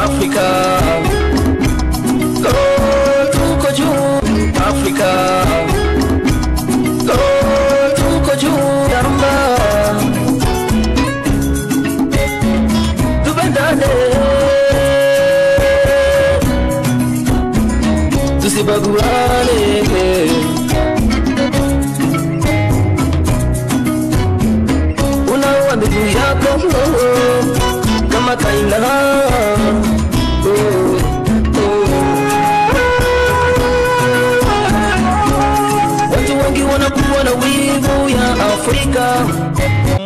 Africa. Oh, tuko juu Africa. Oh, tuko juu yamba. Tupendane, tusibaguane. Unaua ndugu yako kama kaina. Watu wengi wanakuwa na wivu ya Afrika.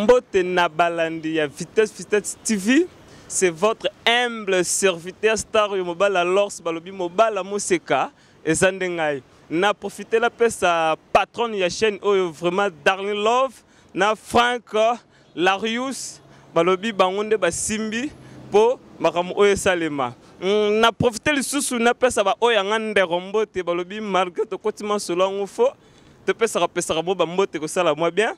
Mbote na balandi ya Vitesse TV. C'est votre humble serviteur Star Mobala Lors Balobi Mobala Moseka et Zandengai. Na profité la peste à patron ya chaîne vraiment Darling Love na Frank Larius Balobi Bangonde Basimbi po makamu oyo salema. Na profité le sous na peste ba oyo ngande rombote Balobi malgré to kotima solongo fo te peste rapesa mo bambote ko sala moi bien.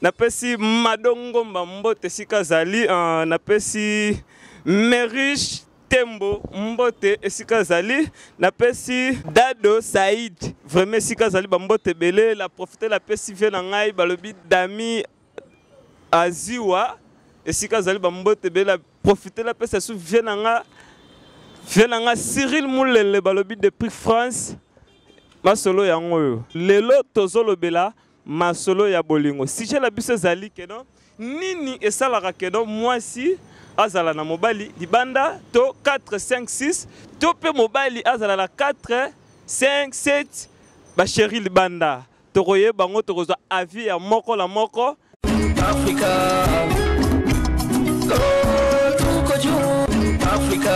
Napesi madongo mbote sika zali napesi Merish Tembo mbote esika zali napesi Dado Saïd vraiment sika zali mbote belé la profiter la pesi vient ngai balobi Dami Aziwa esika zali mbote belé la profiter la pesi sou vient nga Cyril Moulele balobi depuis France masolo yango lelo tozolo bela masolo ya bolingo si j'ai la bise zali kenon nini esalaka kenon moi si azala na mobali libanda to 4 5 6 to pe mobali azala la 4 5 7 ba chéri libanda to koye bango to kozwa avis ya moko la moko Africa. Oh, tuko juu Africa.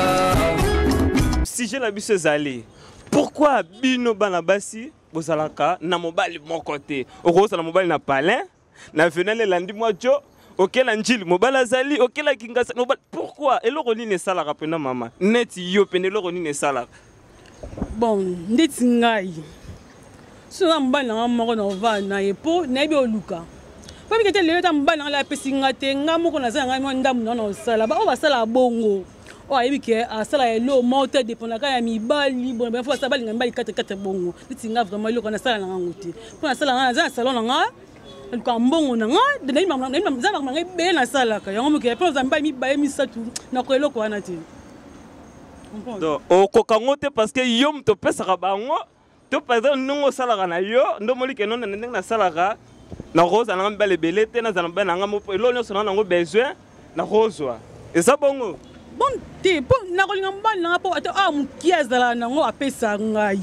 si j'ai la bise zali pourquoi bino bana basi bozalaka na mobali moko te okosa na mobali na palin na venale landi mojo okela njili mobali azali okela kingasa mobali pourquoi eloko nini esalaka pena mama neti yo pene eloko nini esalaka bon ndeti ngai sona mobali na moko na ovana epo nayebi oluka po bikete lelo ta mobali na la pesi ngate nga moko na zanga ngai ndamu na osala ba o basala bongo o ayebi ke asala elo moto dépend ka ya mibali bon ben faut ça bali ngambali 4 bongo ndeti nga vraiment eloko na sala na ngote po na sala nga za salon na nga ka mbongo na nga de za ngai be na sala ka yango moke po za mbali mibaye misatu na ko eloko wana te donc o kokangote parce que yo mto pesa ka bango to par exemple nungo sala na yo ndo moli ke non na sala ka na rose na mbale belete na za mbana nga mo elo nyo na ngo besoin na rozwa eza bongo bon te po na kolinga mbali na po ata mukiazala nango apesa ngai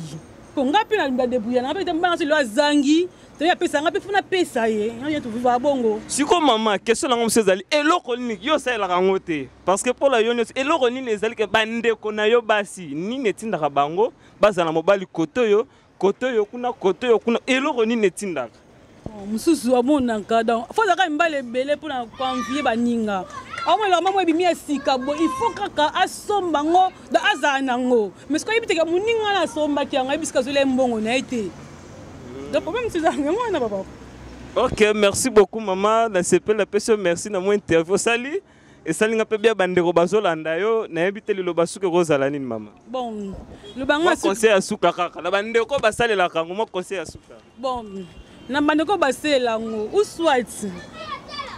po ngapi na debrouiller na pe mbana silo azangi te ya pesa ngapi funa pesa ye ya tu viva bongo siko mama question nango msezali eloko nini yo sala kango te parce que pour la yo eloko nini ezali ke bande ko na yo basi nini etindaka bango bazana mobali koto yo kuna eloko nini etindaka mususu amonaka donc faut ka mbale belé pour na convier baninga awo la mama bi miesika bo il faut kaka asomba ngo da azana ngo mais ko yibiteka muninga na somba kyanga ibisika zole mbongo na été donc problème c'est ça ngwana papa. OK, merci beaucoup maman na sepel la personne merci na mo interview sali et sali nga pe bien bandeko bazolanda yo na yebiteli lo basuke rozala nini mama bon le banga conseil asuka kaka na bandeko basalela kango mo conseil asuka bon na bandeko basela ngo uswat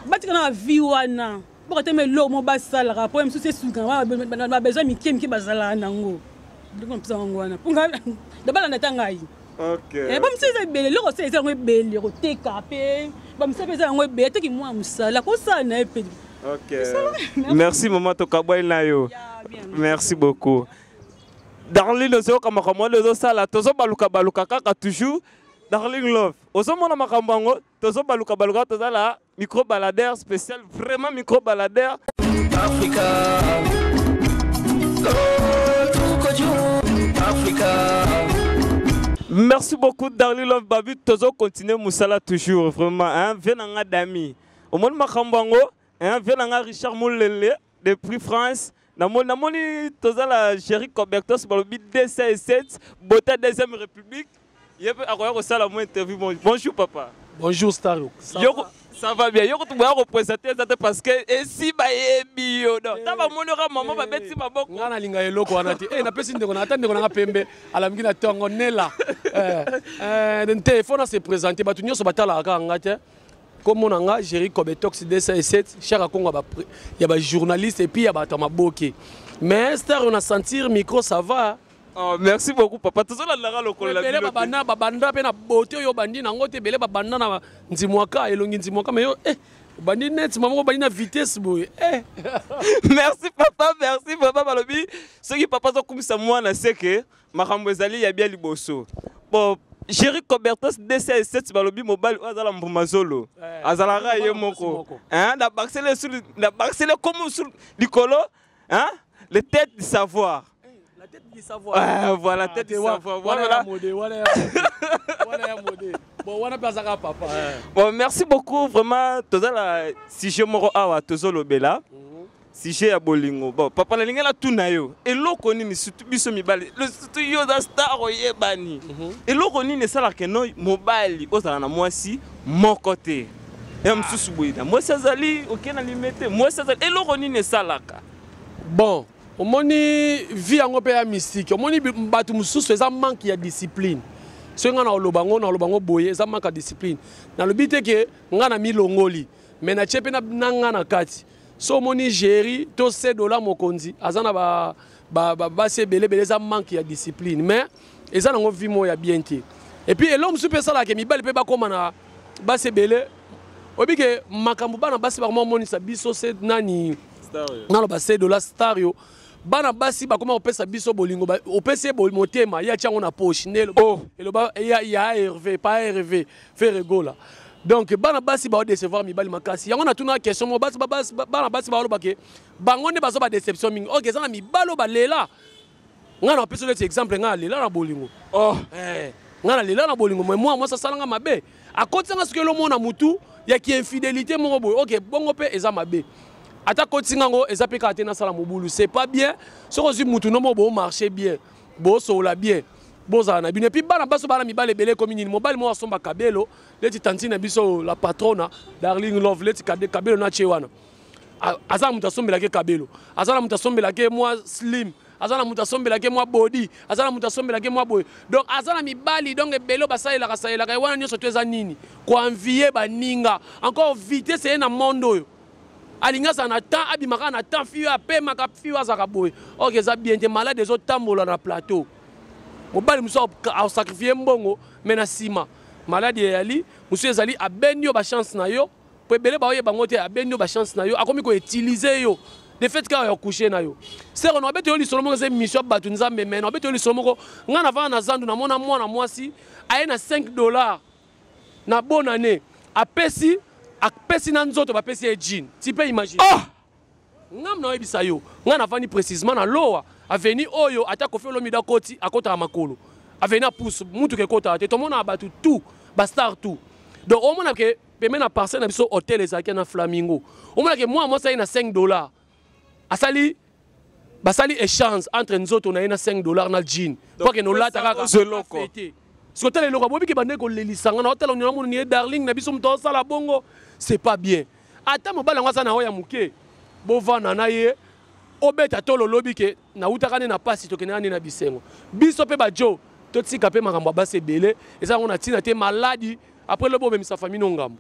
batika na vie wana pour te me lo mo basala ka problème c'est suka ba besoin miki bazala nango ndiko mpisa ngwana punga da bala natanga yi OK ba mseza bele lo ko seza ngo bele ko teka pe ba mseza ngo bele te ki moi musala ko sana epe. OK merci maman to kaboy na yo merci beaucoup Darling Love kama kama lezo sala tozo baluka kaka toujours Darling Love ozo mona makambo ngo tozo baluka toza la micro baladeur spécial vraiment micro baladeur Africa. Oh, tuko juu Africa. merci beaucoup Darling Love babi tozo continuer musala toujours vraiment hein venanga dami au monde makambo ngo hein venanga Richard Moulele depuis France namoni toza la chérie Cobertos balobi DC7 Bota deuxième république yebe akoya ko sala mo interview bonjour papa Bonjour Stario. Ça va bien. Yo tu vas représenter ça parce que si ba bio non. Ta ba monora maman ba beti maboko. Ngana linga eloko anati. Na pesi ndeko na atande ko na pembe alamgi na tongo nela. Den téléphone se présenter ba tunyo so batala ka ngate. Comme on a Jerry Kobetox DC7, cher Congo il y a des journalistes et puis il y a des maboké. Mais Star on a sentir micro ça va. Oh, merci beaucoup papa. Tout ça là lokolo la vie. Babanda pe na beauté yo bandi na ngote bele babanda na nzimwaka elongi nzimwaka mais yo bandi net maman bandi na vitesse boy. Merci papa balobi. Ce qui papa zo kumisa mwana c'est que makambo ezali ya bien liboso. Bon Jerry Kobertos DC7 balobi mobile azala mbumazolo. Azala ra ye moko. Hein na baxele comme sur likolo, hein? Les têtes du savoir. La tête du savoir. Voilà, tête du savoir. Voilà. Bon, merci beaucoup vraiment. Si je me rends à Tozolo Bella, si j'ai à Bolingo, bon, papa la ligne là tout nayo. Et l'okoni ni surtout biso mibali. Le studio da star oye bani. Et l'okoni ne sala que no mobile. Ozala na moi si mon côté. Et msusu boida. Moi ça zali, ok na limite. Moi ça zali. Et l'okoni ne sala ka. Bon. Au moni vie en opéra mystique. Au moni batu mususu ça manque ya discipline. Ce nga na lobango boye ça manque de discipline. Na le but que nga na milongoli. Mais na chepe na nga na kati. So moni Jerry to $7 mokonzi. Azana ba se bele ça manque ya discipline. Mais eza na vie mo ya bien te. Et puis l'homme super ça là que mi bale pe ba koma na ba se bele. Obi que makambu bana ba se ba moni sa biso se nani. Non ba $7 Stario. Bana basi ba comment on peut sa biso bolingo ba on peut se bol motema ya tiango na poche nelo et le ba ya Hervé pas Hervé fait rigola donc bana basi ba décevoir mi bali makasi yango na tuna question mo basi bana basi ba lo ke bango ne bazo ba déception mingi OK ça na mi balo ba lela ngana peso le exemple ngana lela na bolingo ngana lela na bolingo moi ça salanga mabe a côté nga ce que le monde na mutu ya ki infidélité mo boy OK bongo pe eza mabe. Ata kotingango ezapeka atena sala mobulu c'est pas bien so ko mutu no mo bo marcher bien bo sola bien boza na bine puis bana baso bana mibale belé commune mobile mo asomba kabelo leti tantine biso la patrona Darling Love leti kabelo na chewana azala mutu asombela ke kabelo azala mutu asombela ke moi slim azala mutu asombela ke moi body azala mutu asombela ke moi boy donc azala mibali donc belo basalela ka wana nyoso to eza nini ko envier baninga encore vitesse na monde alinga sa na temps abimaka na temps fiyo apema ka fiyo azaka boy OK ça bien te malade des autres tambola na plateau mobali muso a sacrifier mbongo mais na sima malade yali muso ezali abenyo ba chance na yo po belé ba oye bango te abenyo ba chance na yo akomi ko utiliser yo de fait ka yo coucher na yo c'est on abete yo li solo mo ze mission batu nzambe mais on abete yo li solo mo nga na va na zandu na mona mwana mwasi aye na $5 na bonne année apesi apesi na nzoto bapesi e jean tu peux imaginer ngam na yebisa yo ngana vani précisément na loa aveni oyo ata ko felo mida koti akota makolo aveni pousse mutu ke kota te to mona abatu tout ba star tout donc au mona ke peme na parcelle na biso hôtel ezaki na Flamingo au mona ke moi ça na $5 asali basali échange entre nzoto na $5 na jean pour que no lata kaka zeloko ce que le bobi ke bande ko lelisanga na hôtel on na ni Darling na biso mto sala bongo c'est pas bien. Ata mobala ngasa na oya muke. Bovana na ye. Obeta tolo lobi ke na utakane na pasi tokena na bisengo. Biso pe ba jo. Totsika pe makambo ba se belé. Et ça on a tina te maladie après le bobe sa famille nongambo.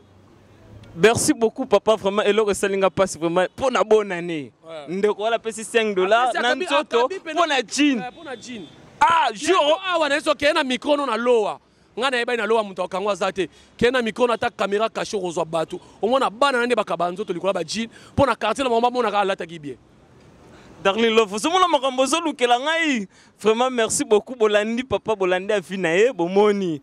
Merci beaucoup papa vraiment et le salinga passe vraiment pour na bonne année. Ndeko wala pesi $5 na nzoto pour na jean. Pour na jean. Ah, jour wana so ke na micro no na loa. Ngana yeba na loa muto kangwa zate kena mikono ata caméra caché rozwa batu omona bana nande bakabanzo to likola ba jean pour na quartier na mama mona ka alata ki bien Darling Love so mona makambo zo lukela ngai vraiment merci beaucoup bolandi papa bolandi afinae bomoni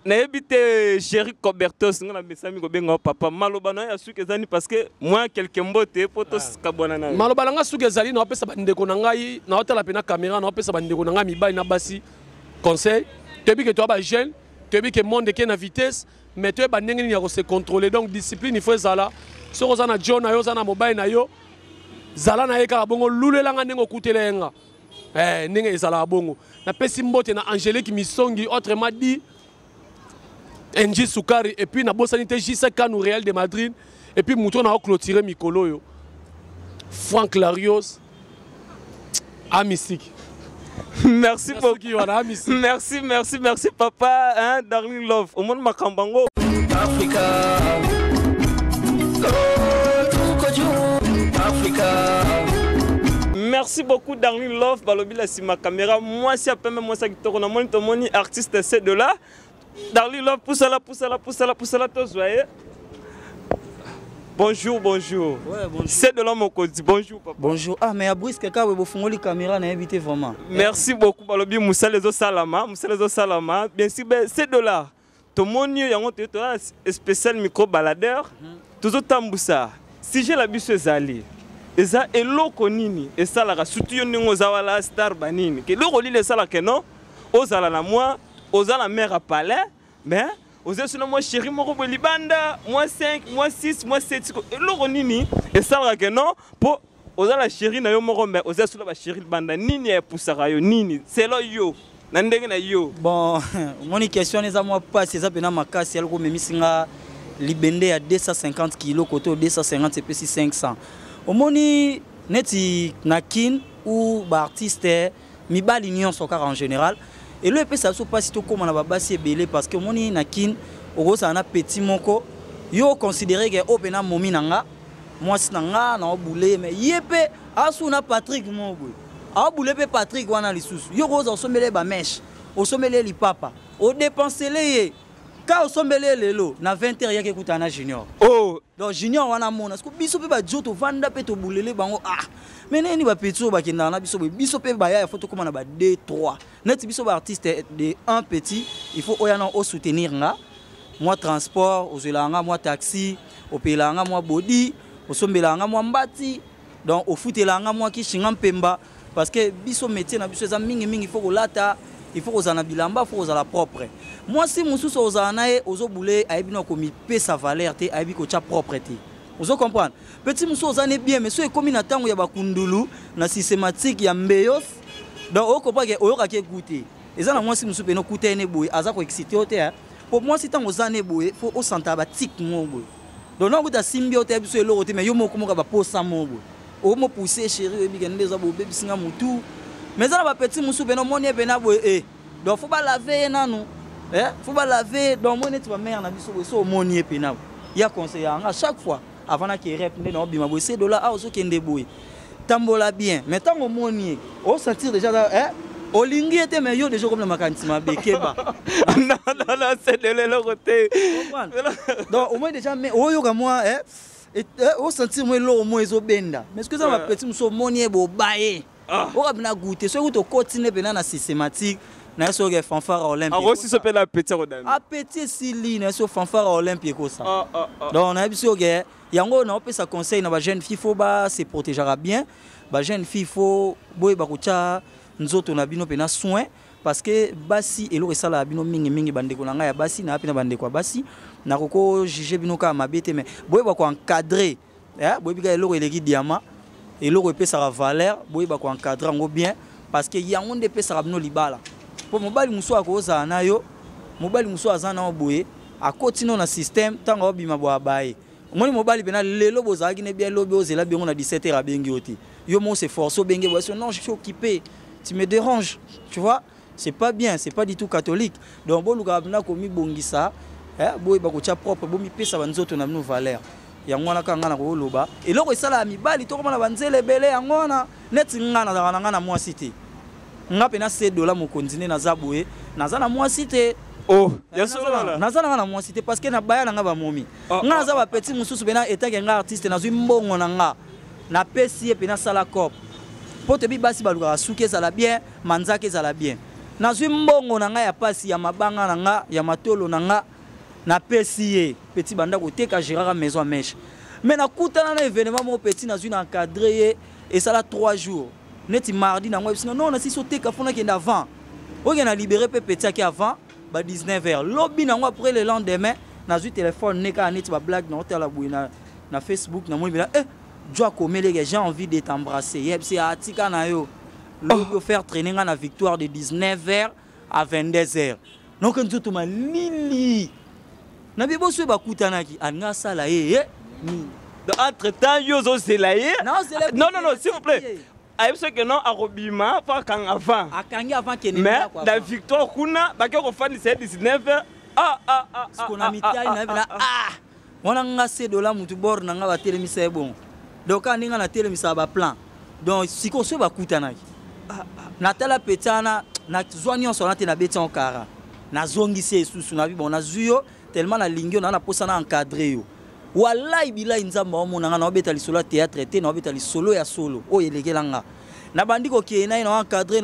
na yebite Jerry Kobertos ngana besami ko benga papa maloba na ya suke zani parce que moi quelqu'un mbote potos kabona na maloba nga suke zali na pesa bandeko na ngai na hotela pena caméra na pesa bandeko na ngai mibali na basi conseil tebi que toi ba jeune tu as que monde qui est na vitesse mais tu es bandengeni ya se contrôler donc discipline il faut zala so ko zana John na yo zana mobile na yo zala na eka bongo lulela nga ndengo kutelenga ndenge ezala bongo na pesi mbote na Angélique Misongi autrement dit NJ Soukari et puis na bosanité JC Kanu Real de Madrid et puis Mouton a clôturé Mikolo yo. Franck Larios à Mystique. Merci beaucoup. Merci papa, hein, Darling Love. Au monde Makambango. Africa. Africa. Merci beaucoup Darling Love. Balobi la ma caméra. Moi si après moi ça qui tourne mon artiste c'est de là. Darling Love pousse là toi joyeux. Bonjour. Ouais, bonjour. C'est de l'homme au côté. Bonjour papa. Bonjour. Ah mais à Brice quelqu'un veut fondre la caméra n'a invité vraiment. Merci beaucoup Balobi Moussa les autres salama. Bien sûr c'est de là. Tout mon y a un spécial micro baladeur. Tout autant Moussa. Si j'ai la bise zali. Eza eloko nini esalaka surtout yo ningo zawala star banini ke loko lile sala ke non ozala na moi ozala mère à palais mais oza suna moi chéri moko bo libanda moi 5 moi 6 moi 7 eloko nini esalaka ke non po ozala chéri na yo moko mais oza suna ba chéri libanda nini e pusaka yo nini c'est lo yo na ndenge na yo bon mon question eza moi pas c'est ça pena makasi alko memisinga libende ya 250 kg koto 250 c'est 500. Omoni neti nakin ou ba artiste mi ba l'union sokar en général et le pe ça so pas sito comme na ba basi belé parce que omoni nakin oko ça na petit moko yo considérer que opena momi nanga moi sinanga na oboulé mais yepé asu na Patrick mobo a boulé pe Patrick wana lisusu yo ko zo somele ba mèche o somele li papa o dépenser les quand on sombele lelo na 20h yake kutana junior oh donc junior wana mona parce que biso pe ba joto vanda pe to boulele bango ah mais neni ba petito ba kenda na biso pe ba ya photo comme na ba 2 3 net biso ba artiste de un petit il faut oyana o soutenir nga moi transport ozelanga moi taxi opelanga moi body osombelanga moi mbati donc au foutelanga moi ki shinga mpemba parce que biso métier na biso za mingi il faut kolata il faut aux ana bilamba il faut aux la propre moi si mususu aux ana e ozo boulé aibino komi pe sa valeur te aibi ko cha propreté ozo comprendre petit mususu aux ana bien mais so e komi na tango ya bakundulu na systématique ya mbeyos donc o comprend que oyoka ke goûter ezana moi si mususu pe no kuta ene boy aza ko excité ote pour moi si tango zane boy faut o santa ba tic mo boy donc non kuta simbi ote biso elo ote mais yo moko moka ba posa mo boy o mo pousser chéri ebi kende za bo bébé singa mutu mais ça va petit musu beno moni bena boy eh donc faut pas laver nanu faut pas laver donc moni tu va mère na biso boy so moni pena ya conseiller à chaque fois avant na ki rep na bima boy c'est dollar a ozo kende boy tambola bien mais tant au moni on sentir déjà olingi était mais yo déjà comme le makantima bekeba non c'est de l'autre côté donc au moins déjà mais oyo ka moi et on sentir moi lo moi ezo benda mais ce que ça va petit musu moni bo baé on a bien goûté ce que tu continues bien na systématique na so que fanfare olympique ah aussi ça peut la petit rodami petit sili na so fanfare olympique ko ça donc na biso que yango na opesa conseil na ba jeune fille faut ba se protéger bien ba jeune fille faut boy ba kucha nzoto na bino pena soin parce que basi elo resala bino mingi bandeko na nga ya basi na pena bandeko basi na koko juger bino ka mabete mais boy ba ko encadrer boy bika elo eleki diamant et le repé ça valeur boy ba ko encadrer ngo bien parce que yango nde pe ça bino libala pour mobali muso akoza na yo mobali muso azana boye a continuer na système tanga obima bo abaye moni mobali bena lelo bozaki ne bien lobe ozela bien on a 17h à bengi oti yo mo se force o bengi boy non je suis occupé tu me déranges tu vois c'est pas bien c'est pas du tout catholique donc bon luka bina ko mi bongisa boy ba ko tia propre bo mi pesa banzoto na bino valeur yango na kanga na ko loba et loko esala mibali to komana banzele bele yango na net ngana na moi cité nga pena $7 mo continuer na zaboé na za na moi cité oh ya solo na za na moi cité parce que na baya na nga ba momi nga za ba petit mususu bena etange nga artiste na zui mbongo na nga na pesi pena sala cop po te bi basi baluka suke za la bien manzake za la bien na zui mbongo na nga ya pasi ya mabanga na nga ya matolo na nga na pesi petit banda ko teka Gérard maison à mèche mais na kutana na événement mo petit na zui na encadré et ça la 3 jours neti mardi na ngwa non na si sauté ka fona ki avant o na libéré pe petit ki avant ba 19h lobby na ngwa après le lendemain na zui téléphone neka neti ba blague na hôtel la bouina na Facebook na mo bila Joa komele j'ai envie de t'embrasser yep c'est atika na yo lobby faire traîner na victoire de 19h à 22h donc nzoto ma lili na bibo so ba kutanaki anga sala ye entre temps yo zo zelaye non s'il vous plaît aïe ce que non arobima pas quand avant akangi avant que mais la victoire kuna ba ko fan 19 ce qu'on a mis taille na wana nga se dola mutu bor na nga ba telemisa bon donc andi nga na telemisa ba plan donc siko so ba kutanaki na tala petana na zwani on sonate na beti en kara na zongisi susu na bi bon na zuyo tellement na lingio na posa na encadrer yo wallahi billahi nzamba o mona na obeta lisolo théâtre te na obeta lisolo ya solo o yelekelanga na bandiko ki na encadrer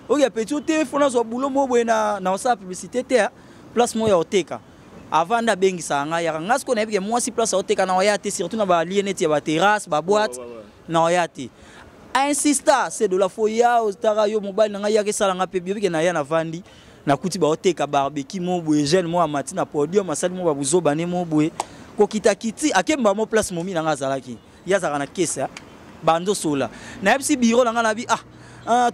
o ya petit téléphone zo boulot mo bwena na sa publicité te place mo ya oteka avant da bengisa nga ya nga sko na bi moi si place oteka na ya te surtout na ba lieneti ya ba terrasse ba boîte na ya te insista c'est de la foya au tara yo mobile na ya ke sala nga pe bi ke na ya na vandi na kuti ba oteka barbecue mo boye jeune mo amati na podium asali mo ba buzoba ne mo boye ko kitakiti akemba mo place momi na nga zalaki ya zaka na kesa bando sola na yebisi bureau na nga na bi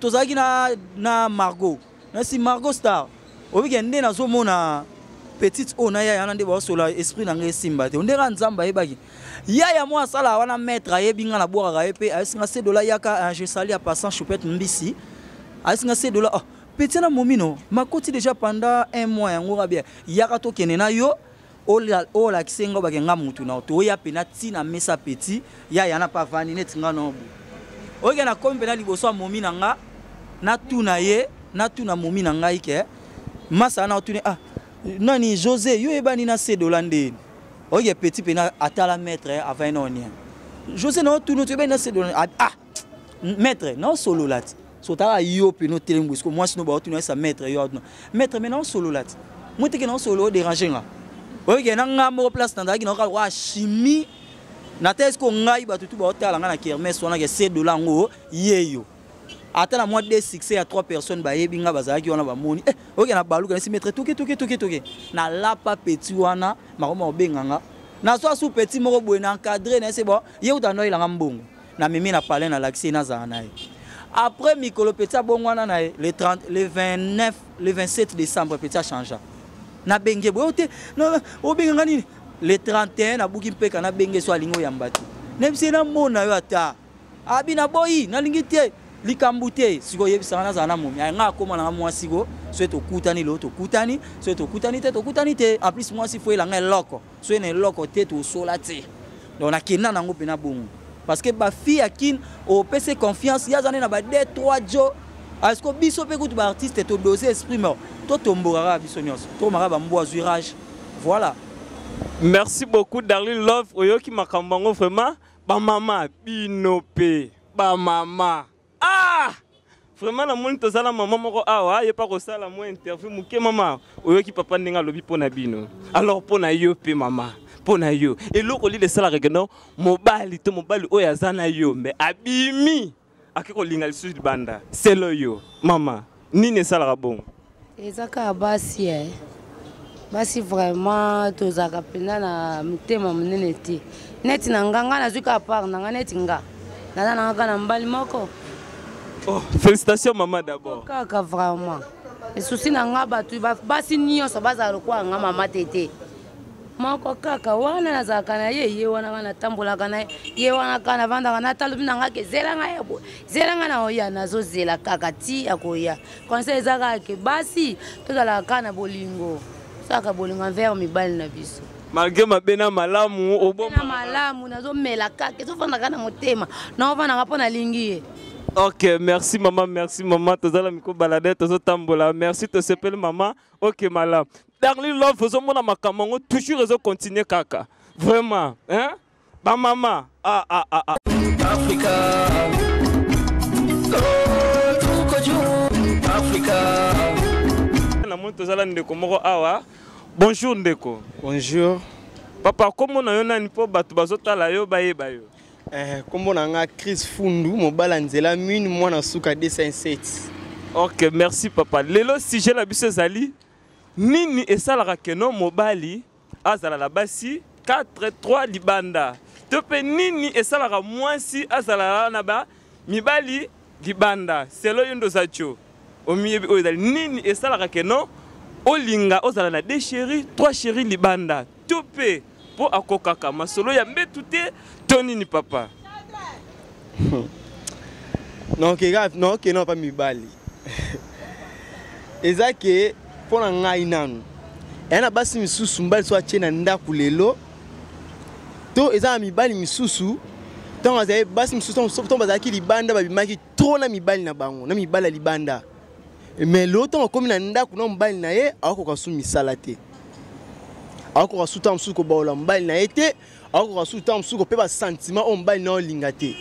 tozaki na Margot na si Margot Star obi ke nde na zo mona petite ona ya na nde ba sola esprit na nga simba te onde ra nzamba yebaki ya mo asala wana maître ayebinga na boka yepe asinga $7 yaka je sali à passant choupette mbisi asinga $7 petit na momino makoti déjà pendant 1 mois yango rabia yaka to kenena yo o la kisengo ba kenga mutu na to ya penati na mesa petit ya yana pa vani netinga no o ke na kombe na liboso momina nga na tuna ye na tuna momina nga ike masa na tuni nani José yo ebani na $7 ndeni o ke petit pena atala maître avant non José no tunu to ebani na $7 maître non solo lati sotara yo peno telembo parce que moi sinon ba tunu sa maître yo maître maintenant solo lati moi te ke non solo déranger nga o ke na nga mo place tandaki na ka chimie na test ko ngai ba tutu ba hôtel nga na kermesse wana ke $7 ngo yeyo ata na moi de succès à 3 personnes ba yebi nga bazaki wana ba moni o ke na baluka na si maître toke na lapa petit wana makoma obenganga na so sous petit moko boye na encadrer na c'est bon ye utano ilanga mbongo na mimi na parler na l'accès na za na après mikolo petit bongo wana na le 27 décembre petit a changé na benge bote no obenga nini le 31 na buki mpeka na benge so alingo ya mbati nebise na mona yo ata abina boyi na lingite likambute siko yebisa na zana momi nga koma na mwasi go so to kutani lo to kutani so to kutani te en plus mwasi fo elanga loko so ene loko te to sola te donc na kina nango pena bongo parce que ba fille akin o pese confiance ya zana na ba 2-3 jours est-ce que biso pe kutu ba artiste to doser exprimer to tombora biso nyos to mara ba mbo azurage voilà. Merci beaucoup Darlene Love oyoki makambango vraiment ba mama binope ba mama vraiment na moni tozala maman moko awa ye pa ko sala mo interview muke mama oyoki papa ndinga lobi pona bino alors pona yo pe mama pona yo eloko li de sala regeno mobali oyo azana yo mais abimi akiko linga lisu banda selo yo mama nini sala bon ezaka basi basi vraiment tozaka pena na mutema munene te neti na nganga na zuka par na neti nga na ngana mbali moko. Oh, félicitations maman d'abord. Kaka vraiment. Et souci na nga batu basi nyonso bazalo kwa nga mama tete. Moko kaka wana na zakana ye wana na tambola kana ye wana kana vanda kana talubi na nga ke zela nga yebo. Zela nga na oya nazo zela kaka ti akoya. Conseil zaka ke basi tozala kana bolingo. Saka bolingo vers mibali na biso. Malgré ma bena malamu oboma malamu nazo mela kaka zo vanda kana motema. Na vanda ngapona lingi. Ok, merci maman, tozala miko balade, tozo tambola, merci to sepele maman. Ok malam. Darlene Love, vous avez makamango toujours ils continuer kaka. Vraiment, hein? Ba maman. Africa. Africa. Na mon tozala ndeko moko awa. Bonjour ndeko. Bonjour. Papa, comment na yo nani po batu bazotala yo bayeba yo? Comme on a Chris Fundu, mon balanzela mine moi na suka 207. Ok, merci papa. Lelo si j'ai la bise zali nini esalaka keno mobali azala la basi 4-3 libanda. Tope nini esalaka mwasi azala na ba mibali libanda. Selo yondo zacho. Omiyebi oyedali nini esalaka keno olinga ozala na 2 chéris 3 chéris libanda to pe po akokaka masolo ya mbetu te toni ni papa. Non que non pas mibali. Ezake pona ngai nanu. Yana basi misusu mbali so achena ndaku lelo. To eza mibali misusu. Tant azaye basi misusu to bazaki libanda babimaki trop na mibali na bango, na mibali libanda. Mais l'autre comme na ndaku na mbali na ye akoka su misala te. Akoka su tam su ko baola mbali na ye te, akoka su tam su ko pe ba sentiment o mbali na olinga te.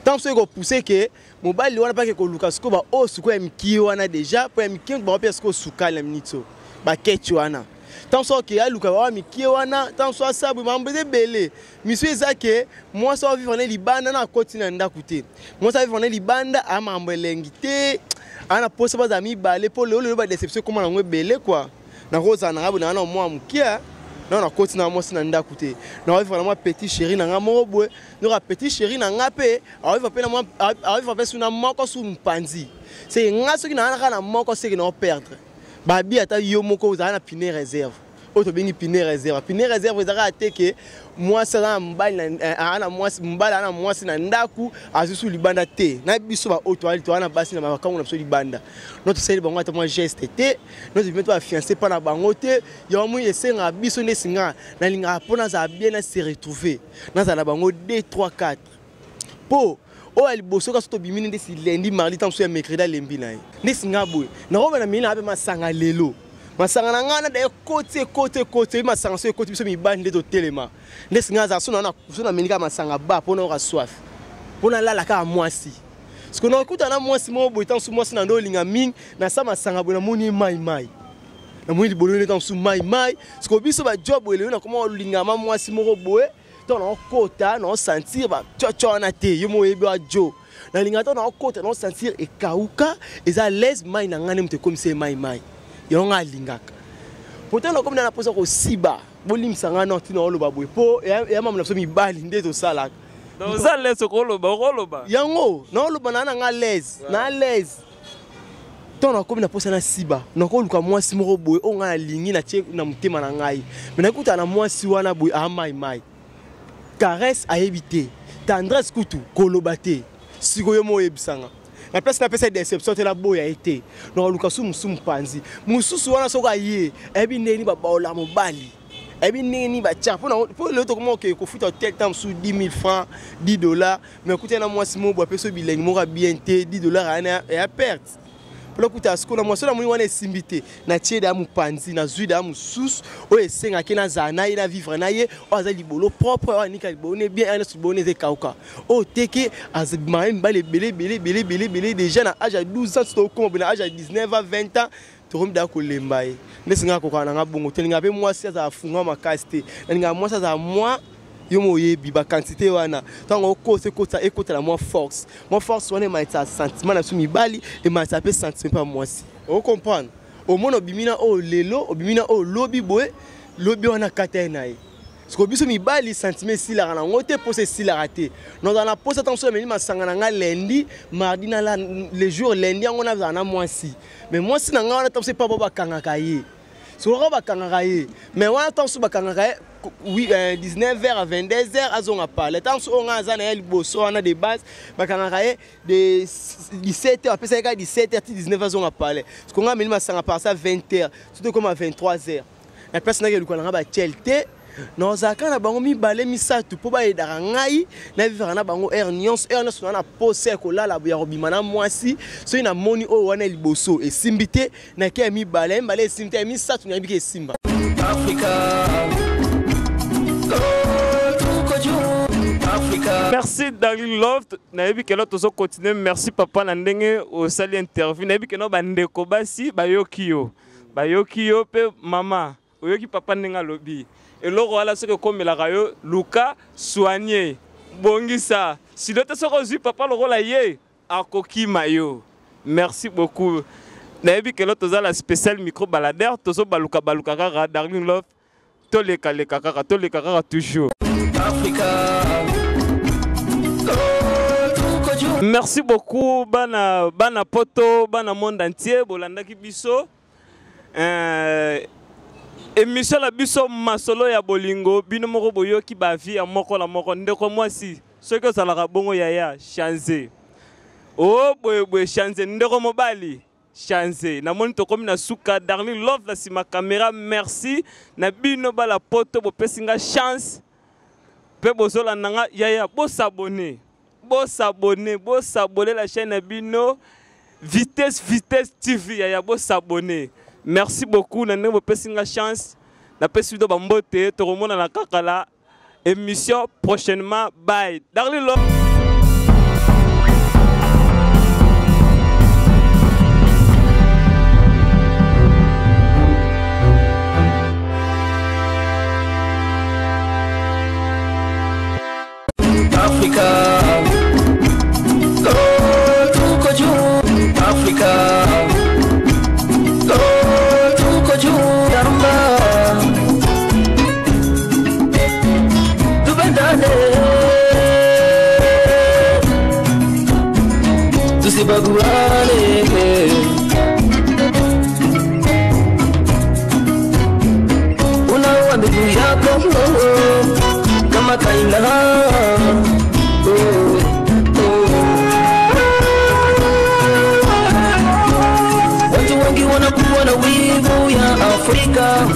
Tant so ko pousser que mobali wana pa ke ko luka sko ba o suko ya miki wana déjà po ya miki ba pe sko suka la minito ba kechi wana tant so ke ya luka ba miki wana tant so asabu mambeze belé monsieur ezake moi so vivre na libanda na koti na ndaku te moi so vivre na libanda ama ambelengi te ana posa ba zami balé po le ba déception comment na ngwe belé quoi na roza na ngabo na moi mukia non na koti na moi na ndaku te na vraiment petit chéri na ngamo boy no petit chéri na ngape arrive pe na moi arrive pe suna moko su mpanzi c'est ngaso ki na moko c'est que na perdre ba bi ata yo moko za na pine réserve auto bengi pine réserve za ate que moi ça na mbali ana moi mbali ana moi na ndaku azusu libanda te na biso ba auto ali to ana basi na makango na biso libanda notre sel bango ata moi geste te notre bientôt a fiancé pas na bango te yo mo yesenga biso ne singa na linga pona za bien na se retrouver na za na bango 2 3 4 po o ali boso ka soto bimini de si lundi mardi tant so ya mercredi lembi na ne singa boy na roba na mina abe masanga lelo masanga na ngana de côté masanga so côté biso mi bande de telema ne singa za so na menika masanga ba pona o ka soif pona la ka mwasi parce que na kuta na mwasi mo boy tant so mwasi na ndo linga ming na sa masanga bo na moni mai na moni bolone tant so mai parce que biso ba job ele na comment linga ma mwasi mo boy tant na kota na sentir ba chocho na te yo mo yebi wa jo na linga tant na kota na sentir e kauka eza les mai na ngane mte comme c'est mai yonga lingaka pourtant comme na posa ko siba bolim sanga no tina oloba boy po ya mama na so mi bali ndeto sala donc ça laisse ko loba yango na oloba na nga les tona comme na posa na siba na ko luka mwasi moko boy o nga lingi na tie na mutema na ngai mais na kuta na mwasi wana boy a mai caresse a éviter tendresse kutu koloba te sikoyo mo ebisanga na place na pesa déception te la boya été no luka su musu panzi mususu wana soka ye ebi neni ba baola mobali ebi neni ba tia pour le to comment que ko futa tel temps sous 10 000 francs $10 mais écoutez na moi si mo boa peso bilengi mo ka bien te $10 ana et à perte pour le kuta sko na moi so na moni wana simbité na tie da mu panzi na zui da mususu o esenga ke na zana ina vivre na ye o azali bolo propre o nika bone bien ana su bone ze kauka o teke azima mbale belé déjà na âge à 12 ans to comme na âge à 19 à 20 ans to rom da ko lembaye nesinga ko kana ngabongo telinga be moi si za funga makaste ninga moi ça za moi yo mo yebi ba quantité wana tango ko se kota ekota la moi force wana ma ta sentiment na sumi bali et ma ta pe sentiment pas moi si o comprendre au mono bimina o lelo o bimina o lobi boy lobi wana katena parce que biso mi bali sentiment si la na ngote pose si la raté non dans la pose attention mais ma sanga nga lundi mardi na la les jours lundi on a na moi si mais moi si na nga on c'est pas ba kanga kaye so ba kanga kaye mais on attend so ba kanga kaye oui 19h à 22h azonga parler tant on a za na el boso on a des bases bakanga kaye de 17h après ça 17h 19h azonga parler parce qu'on a mis ma sanga par ça 20h surtout comme à 23h la personne na luka na ba chelte non zaka na bango mi balé mi satu po ba edara ngai na vivre na bango hernions na pose ko la ya robima na mwasi so ina moni o wana liboso e simbité na ke mi balé simbité mi satu na bike simba Merci Darling Loft. Nayebi que l'autre so continue. Merci papa na ndenge au sali interview. Nayebi que no bandeko basi bayoki yo pe mama. Oyoki papa ndenga lobi. Et loro wala ce que comme la rayo Luka soigné. Bongisa. Si l'autre so reçu papa loro la ye akoki mayo. Merci beaucoup. Nayebi que l'autre za la spécial micro baladeur tozo baluka kaka Darling Loft. Toleka kaka toujours. Merci beaucoup bana poto bana monde entier bolandaki biso émission la biso masolo ya bolingo bino moko boyoki ba vie ya moko la moko ndeko mwasi soki ozalaka bongo yaya chanze oh boye chanze ndeko mobali chanze namoni tokomi na suka Darly Love la sima caméra merci na bino bala poto bopesinga chance pe bozola nanga yaya bo s'abonner la chaîne na bino Vitesse TV yaya bo s'abonner. Merci beaucoup na ndeko bopesinga chance na pesi do bambote to remona na kakala émission prochainement bye Darly Love. Africa, go to Koju, Africa, go to Koju, Yamba, Dubendane, Tusibaguane, una wambi yako, kama kaina. Watu wengi wanakuwa na wivu ya Afrika.